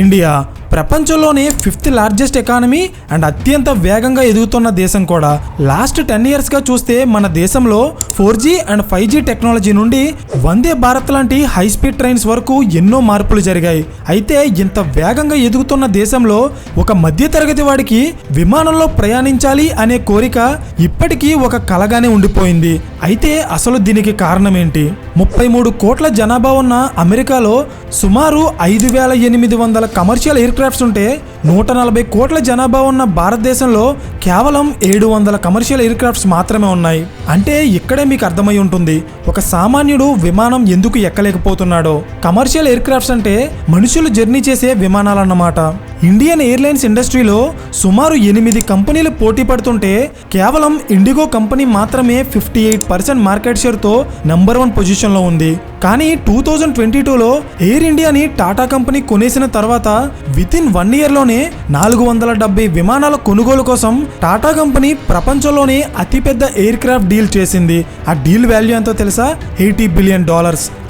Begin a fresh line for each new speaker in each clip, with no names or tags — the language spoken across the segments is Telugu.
ఇండియా ప్రపంచంలోనే 5th లార్జెస్ట్ ఎకానమీ అండ్ అత్యంత వేగంగా ఎదుగుతున్న దేశం కూడా. లాస్ట్ 10 ఇయర్స్గా చూస్తే మన దేశంలో 4G అండ్ 5G టెక్నాలజీ నుండి వందే భారత్ లాంటి హై స్పీడ్ ట్రైన్స్ వరకు ఎన్నో మార్పులు జరిగాయి. అయితే ఇంత వేగంగా ఎదుగుతున్న దేశంలో ఒక మధ్యతరగతి వాడికి విమానంలో ప్రయాణించాలి అనే కోరిక ఇప్పటికీ ఒక కలగానే ఉండిపోయింది. అయితే అసలు దీనికి కారణం ఏంటి? 33 కోట్ల జనాభా ఉన్న అమెరికాలో సుమారు 5,800 కమర్షియల్ ఎయిర్ క్రాఫ్ట్స్ ఉంటే 140 కోట్ల జనాభా ఉన్న భారతదేశంలో కేవలం 700 కమర్షియల్ ఎయిర్ క్రాఫ్ట్స్ మాత్రమే ఉన్నాయి. అంటే ఇక్కడే మీకు అర్థమై ఉంటుంది ఒక సామాన్యుడు విమానం ఎందుకు ఎక్కలేకపోతున్నాడో. కమర్షియల్ ఎయిర్ క్రాఫ్ట్స్ అంటే మనుషులు జర్నీ చేసే విమానాలన్నమాట. ఇండియన్ ఎయిర్లైన్స్ ఇండస్ట్రీలో సుమారు 8 కంపెనీలు పోటీ పడుతుంటే కేవలం ఇండిగో కంపెనీ మాత్రమే 58% మార్కెట్ షేర్తో నెంబర్ 1 పొజిషన్లో ఉంది. కానీ 2022లో ఎయిర్ ఇండియాని టాటా కంపెనీ కొనేసిన తర్వాత వితిన్ 1 ఇయర్లోనే 470 విమానాల కొనుగోలు కోసం టాటా కంపెనీ ప్రపంచంలోనే అతిపెద్ద ఎయిర్ క్రాఫ్ట్ డీల్ చేసింది. ఆ డీల్ వాల్యూ ఎంతో తెలుసా? $80 బిలియన్,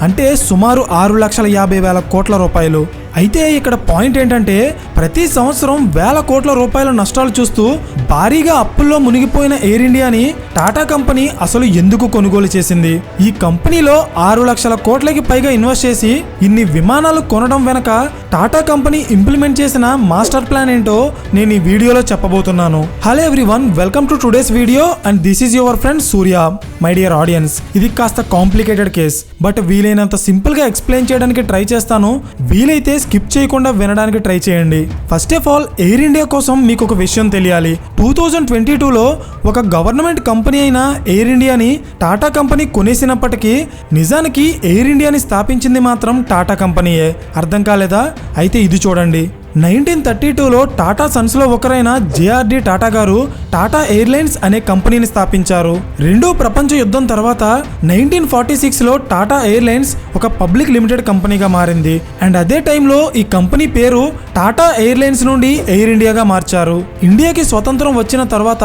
అంటే సుమారు 6,50,000 కోట్ల రూపాయలు. అయితే ఇక్కడ పాయింట్ ఏంటంటే ప్రతి సంవత్సరం వేల కోట్ల రూపాయల నష్టాలు చూస్తూ భారీగా అప్పుల్లో మునిగిపోయిన ఎయిర్ ఇండియాని టాటా కంపెనీ అసలు ఎందుకు కొనుగోలు చేసింది? ఈ కంపెనీలో 6 లక్షల కోట్లకి పైగా ఇన్వెస్ట్ చేసి ఇన్ని విమానాలు కొనడం వెనక టాటా కంపెనీ ఇంప్లిమెంట్ చేసిన మాస్టర్ ప్లాన్ ఏంటో నేను ఈ వీడియోలో చెప్పబోతున్నాను. Hello everyone, welcome to today's video and this is your friend Surya. My dear audience, ఇది కాస్త కాంప్లికేటెడ్ కేస్, బట్ వీలైనంత సింపుల్ గా ఎక్స్ప్లెయిన్ చేయడానికి ట్రై చేస్తాను. వీలైతే స్కిప్ చేయకుండా వినడానికి ట్రై చేయండి. First of all air India కోసం మీకు ఒక విషయం తెలియాలి. 2022లో ఒక గవర్నమెంట్ కంపెనీ అయిన ఎయిర్ ఇండియాని టాటా కంపెనీ కొనేసినప్పటికీ నిజానికి ఎయిర్ ఇండియాని స్థాపించింది మాత్రం టాటా కంపెనీయే. అర్థం కాలేదా? అయితే ఇది చూడండి. 1932లో టాటా సన్స్ లో ఒకరైన జేఆర్డి టాటా గారు టాటా ఎయిర్లైన్స్ అనే కంపెనీని స్థాపించారు. రెండో ప్రపంచ యుద్ధం తర్వాత 1946లో టాటా ఎయిర్లైన్స్ ఒక పబ్లిక్ లిమిటెడ్ కంపెనీగా మారింది. అండ్ అదే టైంలో ఈ కంపెనీ పేరు టాటా ఎయిర్లైన్స్ నుండి ఎయిర్ ఇండియాగా మార్చారు. ఇండియాకి స్వతంత్రం వచ్చిన తర్వాత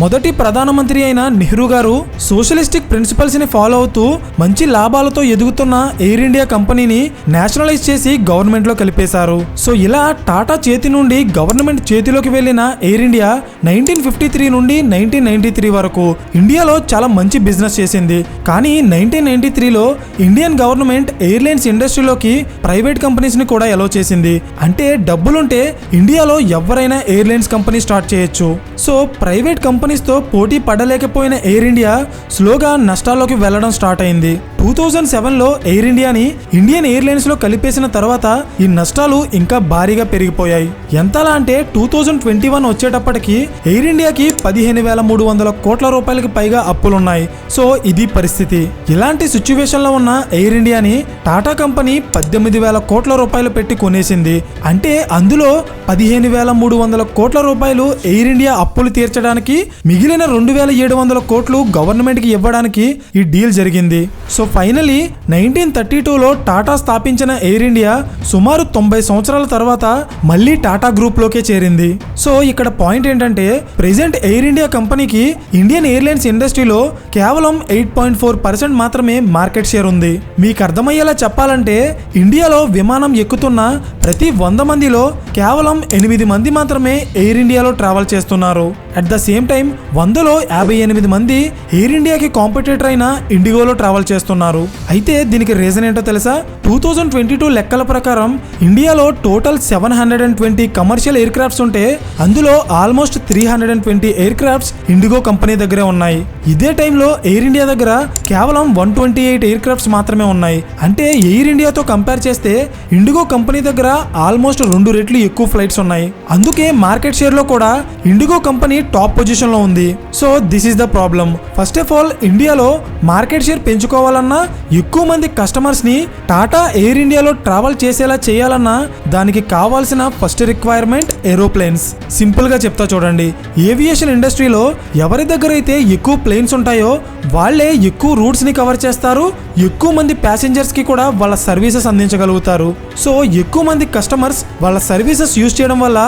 మొదటి ప్రధానమంత్రి అయిన నెహ్రూ గారు సోషలిస్టిక్ ప్రిన్సిపల్స్ ని ఫాలో అవుతూ మంచి లాభాలతో ఎదుగుతున్న ఎయిర్ ఇండియా కంపెనీని నేషనలైజ్ చేసి గవర్నమెంట్ లో కలిపేశారు. సో ఇలా టాటా చేతి నుండి గవర్నమెంట్ చేతిలోకి వెళ్లిన ఎయిర్ ఇండియా 1953 నుండి 1993 వరకు ఇండియాలో చాలా మంచి బిజినెస్ చేసింది. కానీ 1993లో ఇండియన్ గవర్నమెంట్ ఎయిర్లైన్స్ ఇండస్ట్రీలోకి ప్రైవేట్ కంపెనీస్ ని కూడా అలౌ చేసింది. అంటే డబ్బులుంటే ఇండియాలో ఎవరైనా ఎయిర్లైన్స్ కంపెనీ స్టార్ట్ చేయొచ్చు. సో ప్రైవేట్ కంపెనీస్ తో పోటీ పడలేకపోయిన ఎయిర్ ఇండియా స్లోగా నష్టాల్లోకి వెళ్లడం స్టార్ట్ అయింది. 2007లో ఎయిర్ ఇండియాని ఇండియన్ ఎయిర్లైన్స్ లో కలిపేసిన తర్వాత ఈ నష్టాలు ఇంకా భారీగా పెరిగిపోయాయి. ఎంతలా అంటే 2021 వచ్చేటప్పటికి ఎయిర్ ఇండియాకి 15,300 కోట్ల రూపాయలకి పైగా అప్పులున్నాయి. సో ఇది పరిస్థితి. ఇలాంటి సిచ్యువేషన్ లో ఉన్న ఎయిర్ ఇండియాని టాటా కంపెనీ 18,000 కోట్ల రూపాయలు పెట్టి కొనేసింది. అంటే అందులో 15,300 కోట్ల రూపాయలు ఎయిర్ ఇండియా అప్పులు తీర్చడానికి, మిగిలిన 2,700 కోట్లు గవర్నమెంట్ కి ఇవ్వడానికి ఈ డీల్ జరిగింది. సో ఫైనలీ 1932లో టాటా స్థాపించిన ఎయిర్ ఇండియా సుమారు 90 సంవత్సరాల తర్వాత మళ్ళీ టాటా గ్రూప్ లోకే చేరింది. సో ఇక్కడ పాయింట్ ఏంటంటే ప్రెసెంట్ ఎయిర్ ఇండియా కంపెనీకి ఇండియన్ ఎయిర్లైన్స్ ఇండస్ట్రీలో కేవలం 8.4% మాత్రమే మార్కెట్ షేర్ ఉంది. మీకు అర్థమయ్యేలా చెప్పాలంటే ఇండియాలో విమానం ఎక్కుతున్న ప్రతి 100 మందిలో కేవలం 8 మంది మాత్రమే ఎయిర్ ఇండియాలో ట్రావెల్ చేస్తున్నారు. అట్ ద సేమ్ టైం 100లో 58 మంది ఎయిర్ ఇండియాకి కాంపిటేటర్ అయిన ఇండిగోలో ట్రావెల్ చేస్తున్నారు. అయితే దీనికి రీజన్ ఏంటో తెలుసా? 2022 లెక్కల ప్రకారం ఇండియాలో టోటల్ 720 కమర్షియల్ ఎయిర్ క్రాఫ్ట్స్ ఉంటే అందులో almost 320 air crafts IndiGo company దగ్గరే ఉన్నాయి. ఇదే టైంలో ఎయిర్ ఇండియా దగ్గర కేవలం 128 ఎయిర్ క్రాఫ్ట్స్ మాత్రమే ఉన్నాయి. అంటే ఎయిర్ ఇండియాతో కంపేర్ చేస్తే ఇండిగో కంపెనీ దగ్గర ఆల్మోస్ట్ 2 రెట్లు ఎక్కువ ఫ్లైట్స్ ఉన్నాయి. అందుకే మార్కెట్ షేర్ లో కూడా ఇండిగో కంపెనీ టాప్ పొజిషన్ లో ఉంది. So this is the problem. First of all ఇండియాలో మార్కెట్ షేర్ పెంచుకోవాలన్నా, ఎక్కువ మంది కస్టమర్స్ ని టాటా ఎయిర్ ఇండియాలో ట్రావెల్ చేసేలా చేయాలన్నా దానికి కావాల్సిన ఫస్ట్ రిక్వైర్మెంట్ ఏరోప్లేన్స్. సింపుల్ గా చెప్తా చూడండి. ఏవియేషన్ ఇండస్ట్రీలో ఎవరి దగ్గర అయితే ఎక్కువ ప్లేన్స్ ఉంటాయో వాళ్లే ఎక్కువ రూట్స్ ని కవర్ చేస్తారు, ఎక్కువ మంది ప్యాసింజర్స్ కి కూడా వాళ్ళ సర్వీసెస్ అందించగలుగుతారు. సో ఎక్కువ మంది కస్టమర్స్ వాళ్ళ సర్వీసెస్ యూజ్ చేయడం వల్ల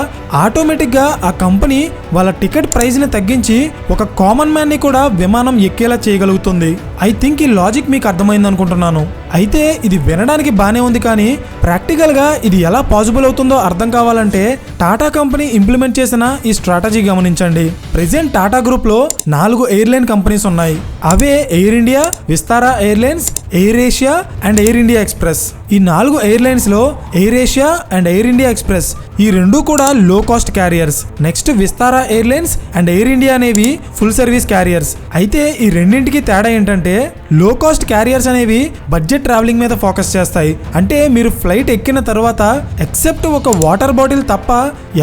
ఆటోమేటిక్ గా ఆ కంపెనీ వాళ్ళ టికెట్ ప్రైస్ ని తగ్గించి ఒక కామన్ మ్యాన్ ని కూడా విమానం ఎక్కేలా చేయగలుగుతుంది. ఐ థింక్ ఈ లాజిక్ మీకు అర్థమైంది అనుకుంటున్నాను. అయితే ఇది వినడానికి వినడానికి బానే ఉంది, కానీ ప్రాక్టికల్గా ఇది ఎలా పాసిబుల్ అవుతుందో అర్థం కావాలంటే టాటా కంపెనీ ఇంప్లిమెంట్ చేసిన ఈ స్ట్రాటజీ గమనించండి. ప్రెజెంట్ టాటా గ్రూప్లో 4 ఎయిర్లైన్ కంపెనీస్ ఉన్నాయి. అవే Air India, Vistara airlines, Air Asia and Air India Express. ఈ 4 ఎయిర్లైన్స్లో Air Asia and Air India Express ఈ రెండు కూడా low cost carriers. Next Vistara airlines and Air India అనేవి ఫుల్ సర్వీస్ క్యారియర్స్. అయితే ఈ రెండింటికి తేడా ఏంటంటే లో కాస్ట్ క్యారియర్స్ అనేవి బడ్జెట్ ట్రావెలింగ్ మీద ఫోకస్ చేస్తాయి. అంటే మీరు ఫ్లైట్ ఎక్కిన తర్వాత ఎక్సెప్ట్ ఒక వాటర్ బాటిల్ తప్ప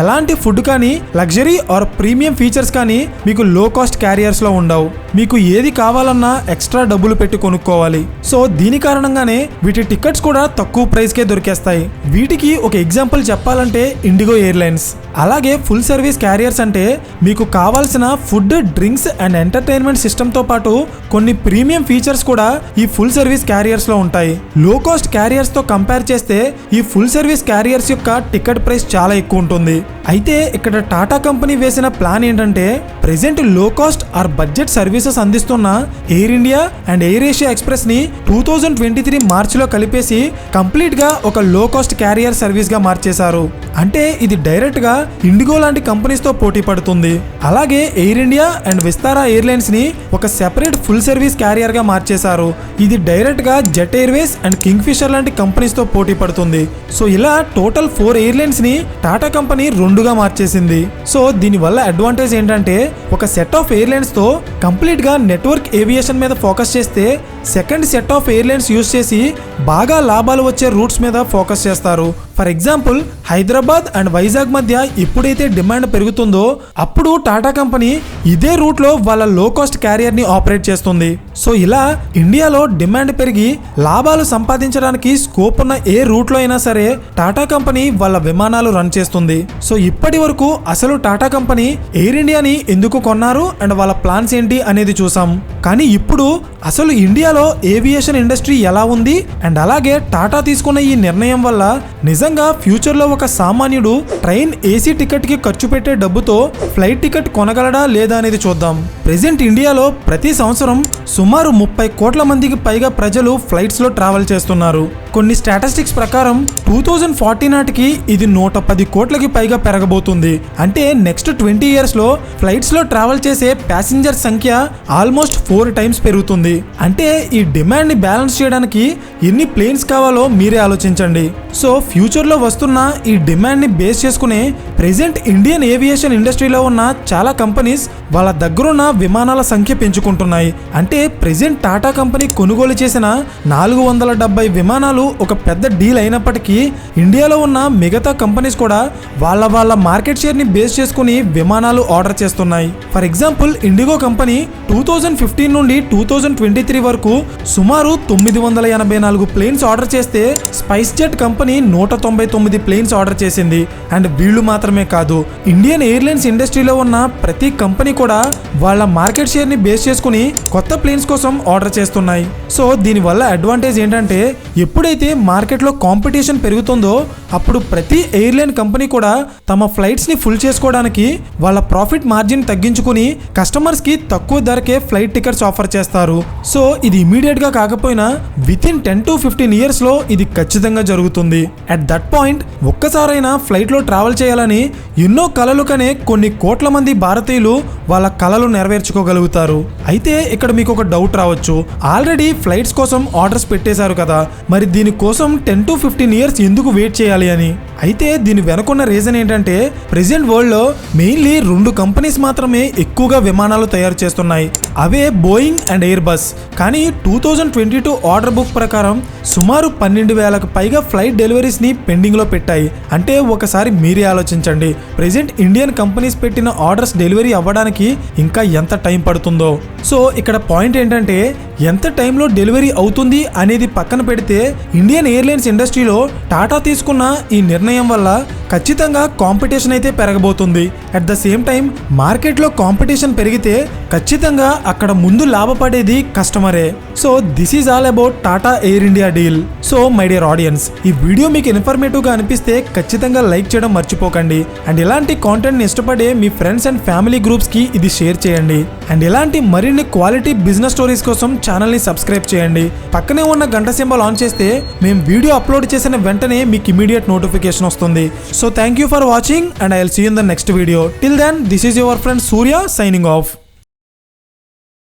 ఎలాంటి ఫుడ్ కానీ లగ్జరీ ఆర్ ప్రీమియం ఫీచర్స్ కానీ మీకు లో కాస్ట్ క్యారియర్స్ లో ఉండవు. మీకు ఏది కావాలన్నా ఎక్స్ట్రా డబ్బులు పెట్టి కొనుక్కోవాలి. సో దీని కారణంగానే వీటి టికెట్స్ కూడా తక్కువ ప్రైస్కే దొరికేస్తాయి. వీటికి ఒక ఎగ్జాంపుల్ చెప్పాలంటే ఇండిగో ఎయిర్లైన్స్. అలాగే ఫుల్ సర్వీస్ క్యారియర్స్ అంటే మీకు కావాల్సిన ఫుడ్, డ్రింక్స్ అండ్ ఎంటర్టైన్మెంట్ సిస్టమ్తో పాటు కొన్ని ప్రీమియం ఫీచర్స్ కూడా ఈ ఫుల్ సర్వీస్ క్యారియర్స్ లో ఉంటాయి. లో కాస్ట్ క్యారియర్స్ తో కంపేర్ చేస్తే ఈ ఫుల్ సర్వీస్ క్యారియర్స్ యొక్క టికెట్ ప్రైస్ చాలా ఎక్కువ ఉంటుంది. అయితే ఇక్కడ టాటా కంపెనీ వేసిన ప్లాన్ ఏంటంటే ప్రెజెంట్ లో కాస్ట్ ఆర్ బడ్జెట్ సర్వీసెస్ అందిస్తున్న air India and air Asia express ని 2023 మార్చిలో కలిపేసి కంప్లీట్ గా ఒక లో కాస్ట్ క్యారియర్ సర్వీస్ గా మార్చేశారు. అంటే ఇది డైరెక్ట్ గా ఇండిగో లాంటి కంపెనీస్ తో పోటీ పడుతుంది. అలాగే air India and Vistara airlines ని ఒక సెపరేట్ ఫుల్ సర్వీస్ క్యారియర్ గా మార్చేశారు. ఇది డైరెక్ట్ గా Jet Airways and Kingfisher లాంటి కంపెనీస్ తో పోటీ పడుతుంది. సో ఇలా టోటల్ 4 ఎయిర్లైన్స్ ని టాటా కంపెనీ 2గా మార్చేసింది. సో దీని వల్ల అడ్వాంటేజ్ ఏంటంటే ఒక సెట్ ఆఫ్ ఎయిర్లైన్స్ తో కంప్లీట్ గా నెట్వర్క్ ఏవియేషన్ మీద ఫోకస్ చేస్తే second set of airlines use చేసి బాగా లాభాలు వచ్చే రూట్స్ మీద ఫోకస్ చేస్తారు. For example Hyderabad and Vizag మధ్య ఎప్పుడైతే డిమాండ్ పెరుగుతుందో అప్పుడు టాటా కంపెనీ ఇదే రూట్ లో వాళ్ళ లో కాస్ట్ క్యారియర్ ని ఆపరేట్ చేస్తుంది. సో ఇలా ఇండియాలో డిమాండ్ పెరిగి లాభాలు సంపాదించడానికి స్కోప్ ఉన్న ఏ రూట్ లో అయినా సరే టాటా కంపెనీ వాళ్ళ విమానాలు రన్ చేస్తుంది. సో ఇప్పటి వరకు అసలు టాటా కంపెనీ ఎయిర్ ఇండియాని ఎందుకు కొన్నారు అండ్ వాళ్ళ ప్లాన్స్ ఏంటి అనేది చూసాం. కానీ ఇప్పుడు అసలు ఇండియాలో ఏవియేషన్ ఇండస్ట్రీ ఎలా ఉంది అండ్ అలాగే టాటా తీసుకున్న ఈ నిర్ణయం వల్ల నిజంగా ఫ్యూచర్ లో ఒక సామాన్యుడు ట్రైన్ ఏసీ టికెట్ కి ఖర్చు పెట్టే డబ్బుతో ఫ్లైట్ టికెట్ కొనగలడా లేదా అనేది చూద్దాం. ప్రెజెంట్ ఇండియాలో ప్రతి సంవత్సరం సుమారు 30 కోట్ల మందికి పైగా ప్రజలు ఫ్లైట్స్ లో ట్రావెల్ చేస్తున్నారు. కొన్ని స్టాటిస్టిక్స్ ప్రకారం 2040 నాటికి ఇది 110 కోట్లకి పైగా పెరగబోతుంది. అంటే నెక్స్ట్ 20 ఇయర్స్ లో ఫ్లైట్స్ లో ట్రావెల్ చేసే ప్యాసింజర్ సంఖ్య ఆల్మోస్ట్ 4 టైమ్స్ పెరుగుతుంది. అంటే ఈ డిమాండ్ ని బ్యాలెన్స్ చేయడానికి ఎన్ని ప్లేన్స్ కావాలో మీరే ఆలోచించండి. సో ఫ్యూచర్ లో వస్తున్న ఈ డిమాండ్ ని బేస్ చేసుకునే ప్రెజెంట్ ఇండియన్ ఏవియేషన్ ఇండస్ట్రీలో ఉన్న చాలా కంపెనీస్ వాళ్ళ దగ్గరున్న విమానాల సంఖ్య పెంచుకుంటున్నాయి. అంటే ప్రెజెంట్ టాటా కంపెనీ కొనుగోలు చేసిన 470 విమానాలు ఒక పెద్ద డీల్ అయినప్పటికీ ఇండియాలో ఉన్న మిగతా కంపెనీస్ కూడా వాళ్ళ మార్కెట్ షేర్ ని బేస్ చేసుకుని విమానాలు ఆర్డర్ చేస్తున్నాయి. ఫర్ ఎగ్జాంపుల్ ఇండిగో కంపెనీ 2015 నుండి 2023 వరకు సుమారు 984 ప్లేన్స్ ఆర్డర్ చేస్తే SpiceJet company 199 planes order చేసింది. అండ్ వీళ్ళు మాత్రమే కాదు, ఇండియన్ ఎయిర్లైన్స్ ఇండస్ట్రీలో ఉన్న ప్రతి కంపెనీ కూడా వాళ్ళ మార్కెట్ షేర్ ని బేస్ చేసుకుని కొత్త ప్లేన్స్ కోసం ఆర్డర్ చేస్తున్నాయి. సో దీనివల్ల అడ్వాంటేజ్ ఏంటంటే ఎప్పుడైతే మార్కెట్లో కాంపిటీషన్ పెరుగుతుందో అప్పుడు ప్రతి ఎయిర్లైన్ కంపెనీ కూడా తమ ఫ్లైట్స్ ని ఫుల్ చేసుకోవడానికి వాళ్ళ ప్రాఫిట్ మార్జిన్ తగ్గించుకుని కస్టమర్స్ కి తక్కువ ధరకే ఫ్లైట్ టికెట్స్ ఆఫర్ చేస్తారు. సో ఇది ఇమీడియట్ గా కాకపోయినా విత్ ఇన్ 10 to 15 ఇయర్స్ లో ఇది ఖచ్చితంగా జరుగుతుంది. అట్ దట్ పాయింట్ ఒక్కసారైనా ఫ్లైట్ లో ట్రావెల్ చేయాలని ఎన్నో కలలు కనే కొన్ని కోట్ల మంది భారతీయులు వాళ్ళ కలలు నెరవేర్చుకోగలుగుతారు. అయితే ఇక్కడ మీకు ఒక డౌట్ రావచ్చు, ఆల్రెడీ ఫ్లైట్స్ కోసం ఆర్డర్స్ పెట్టేశారు కదా, మరి దీనికోసం 10 to 15 ఇయర్స్ ఎందుకు వెయిట్ చేయాలి అని. అయితే దీని వెనుకున్న రీజన్ ఏంటంటే ప్రెజెంట్ వరల్డ్ లో మెయిన్లీ 2 కంపెనీస్ మాత్రమే ఎక్కువగా విమానాలు తయారు చేస్తున్నాయి. అవే బోయింగ్ అండ్ ఎయిర్ బస్. కానీ 2022 ఆర్డర్ బుక్ ప్రకారం సుమారు 12,000కు పైగా ఫ్లైట్ డెలివరీస్ ని పెండింగ్ లో పెట్టాయి. అంటే ఒకసారి మీరే ఆలోచించండి, ప్రెజెంట్ ఇండియన్ కంపెనీస్ పెట్టిన ఆర్డర్స్ డెలివరీ అవ్వడానికి ఇంకా ఎంత టైం పడుతుందో. సో ఇక్కడ పాయింట్ ఏంటంటే ఎంత టైంలో డెలివరీ అవుతుంది అనేది పక్కన పెడితే ఇండియన్ ఎయిర్లైన్స్ ఇండస్ట్రీలో టాటా తీసుకున్న ఈ నిర్ణయం వల్ల ఖచ్చితంగా కాంపిటీషన్ అయితే పెరగబోతుంది. అట్ ద సేమ్ టైం మార్కెట్లో కాంపిటీషన్ పెరిగితే ఖచ్చితంగా అక్కడ ముందు లాభపడేది కస్టమరే. So this is all about Tata Air India deal. So my dear audience, ఈ వీడియో మీకు ఇన్ఫర్మేటివ్గా అనిపిస్తే ఖచ్చితంగా లైక్ చేయడం మర్చిపోకండి. అండ్ ఇలాంటి కాంటెంట్ని ఇష్టపడే మీ ఫ్రెండ్స్ అండ్ ఫ్యామిలీ గ్రూప్స్కి ఇది షేర్ చేయండి. అండ్ ఇలాంటి మరిన్ని క్వాలిటీ బిజినెస్ స్టోరీస్ కోసం ఛానల్ని సబ్స్క్రైబ్ చేయండి. పక్కనే ఉన్న గంట సింబల్ ఆన్ చేస్తే మేము వీడియో అప్లోడ్ చేసిన వెంటనే మీకు ఇమీడియట్ నోటిఫికేషన్ వస్తుంది. So thank you for watching and I'll see you in the next video. Till then, this is your friend Surya signing off.